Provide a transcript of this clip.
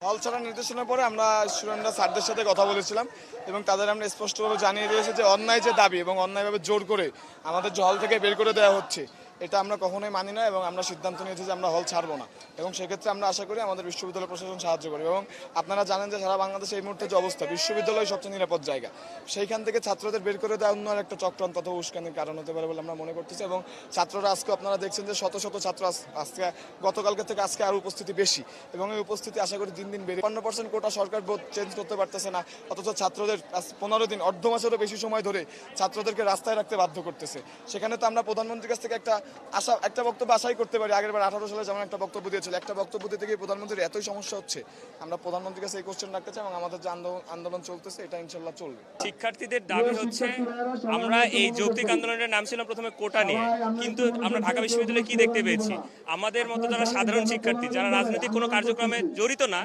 হল ছাড়ার নির্দেশনার পরে আমরা স্টুডেন্টরা স্যারদের সাথে কথা বলেছিলাম এবং তাদের আমরা স্পষ্টভাবে জানিয়ে দিয়েছি যে অন্যায় যে দাবি এবং অন্যায়ভাবে জোর করে আমাদের যে হল থেকে বের করে দেওয়া হচ্ছে এটা আমরা কখনোই মানি না এবং আমরা সিদ্ধান্ত নিয়েছি যে আমরা হল ছাড়বো না এবং সেক্ষেত্রে আমরা আশা করি আমাদের বিশ্ববিদ্যালয় প্রশাসন সাহায্য করবে। এবং আপনারা জানেন যে সারা বাংলাদেশে এই মুহূর্তে যে অবস্থা, বিশ্ববিদ্যালয় সবচেয়ে নিরাপদ জায়গা, সেইখান থেকে ছাত্রদের বের করে দেওয়া অন্য একটা চক্রান্ত অথবা উস্কানির কারণ হতে পারে বলে আমরা মনে করতেছি। এবং ছাত্ররা আজকে আপনারা দেখছেন যে শত শত ছাত্র আজকে গতকালকে থেকে আজকে আরও উপস্থিতি বেশি এবং এই উপস্থিতি আশা করি দিন দিন বেড়ে ৫৫% কোটা সরকার চেঞ্জ করতে পারতেছে না, অথচ ছাত্রদের ১৫ দিন অর্ধ মাসেরও বেশি সময় ধরে ছাত্রদেরকে রাস্তায় রাখতে বাধ্য করতেছে। সেখানে তো আমরা প্রধানমন্ত্রীর কাছ থেকে একটা বক্তব্য আশাই করতে পারি। আগেরবার 18 সালে যেমন একটা বক্তব্য দিয়েছিল, একটা বক্তব্য দিতে গিয়ে প্রধানমন্ত্রীর এতই সমস্যা হচ্ছে, আমরা প্রধানমন্ত্রীর কাছে এই কোশ্চেন রাখতে চাই এবং আমাদের যে আন্দোলন চলতেছে এটা ইনশাল্লাহ চলবে। শিক্ষার্থীদের দাবি হচ্ছে, আমরা এই যৌক্তিক আন্দোলনের নাম ছিল প্রথমে কোটা নিয়ে, কিন্তু আমরা ঢাকা বিশ্ববিদ্যালয়ে কি দেখতে পেয়েছি, আমাদের মতো যারা সাধারণ শিক্ষার্থী, যারা রাজনৈতিক কোনো কার্যক্রমে জড়িত না,